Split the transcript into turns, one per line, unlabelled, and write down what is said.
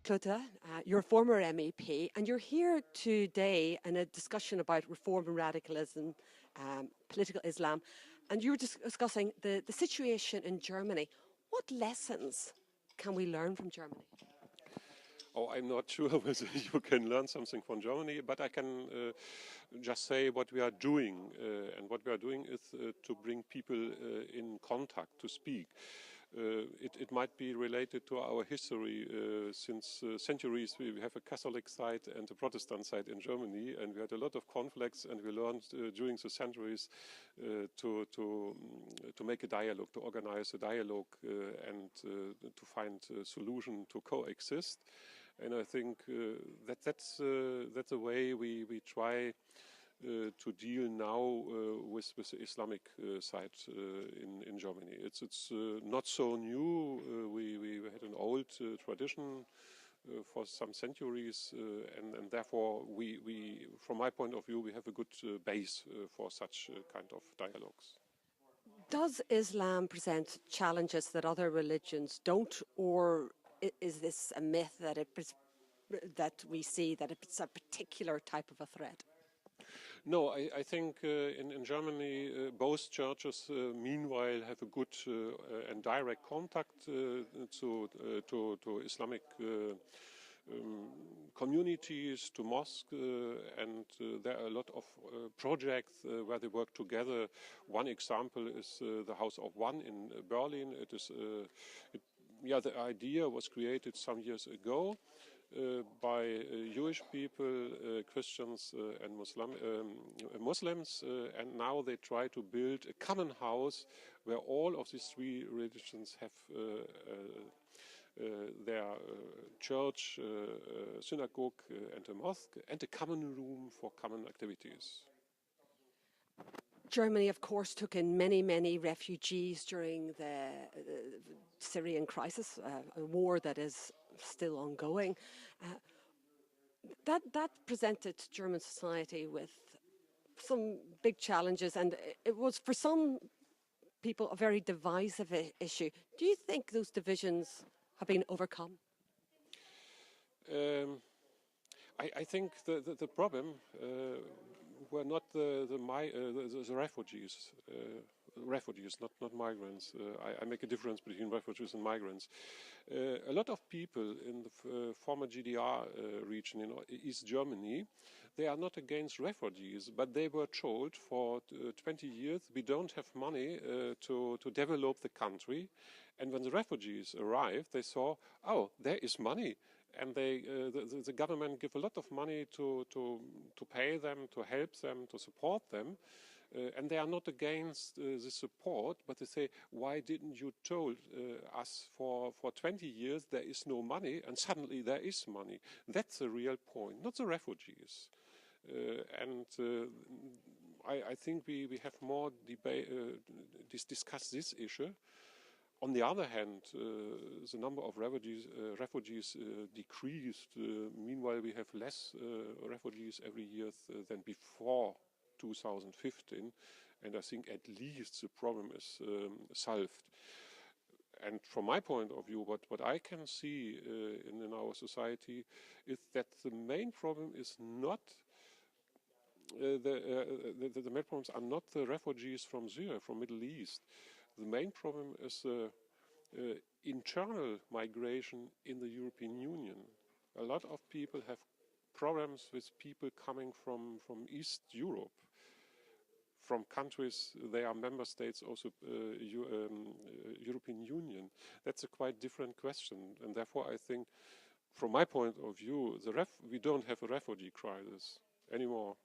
Klute, you're a former MEP, and you're here today in a discussion about reform and radicalism, political Islam, and you were discussing the situation in Germany. What lessons can we learn from Germany?
Oh, I'm not sure whether you can learn something from Germany, but I can just say what we are doing. And what we are doing is to bring people in contact, to speak. It might be related to our history. Since centuries, we have a Catholic side and a Protestant side in Germany, and we had a lot of conflicts, and we learned during the centuries to make a dialogue, to organize a dialogue, and to find a solution to coexist. And I think that's the way we try to deal now with the Islamic side in Germany. It's not so new. We had an old tradition for some centuries, and therefore we, from my point of view, we have a good base for such kind of dialogues.
Does Islam present challenges that other religions don't, or is this a myth that we see that it's a particular type of a threat?
No, I think in Germany both churches meanwhile have a good and direct contact to Islamic communities, to mosques, and there are a lot of projects where they work together. One example is the House of One in Berlin. The idea was created some years ago by Jewish people, Christians and Muslims, and now they try to build a common house where all of these three religions have their church, synagogue and a mosque, and a common room for common activities.
Germany, of course, took in many refugees during the Syrian crisis, a war that is still ongoing. That presented German society with some big challenges, and it was for some people a very divisive issue. Do you think those divisions have been overcome?
I think the problem were not the refugees. Refugees, not migrants. I make a difference between refugees and migrants. A lot of people in the former GDR region in East Germany, they are not against refugees, but they were told for 20 years we don't have money to develop the country. And when the refugees arrived, they saw, oh, there is money. And the government give a lot of money to pay them, to help them, to support them. And they are not against the support, but they say, why didn't you told us for 20 years there is no money, and suddenly there is money? That's the real point, not the refugees. I think we have more debate, discuss this issue. On the other hand, the number of refugees decreased. Meanwhile, we have less refugees every year than before 2015, and I think at least the problem is solved. And from my point of view, what I can see in our society is that the main problem is not the main problems are not the refugees from Syria, from Middle East. The main problem is internal migration in the European Union. A lot of people have problems with people coming from East Europe, from countries, they are member states also European Union. That's a quite different question, and therefore I think, from my point of view, we don't have a refugee crisis anymore.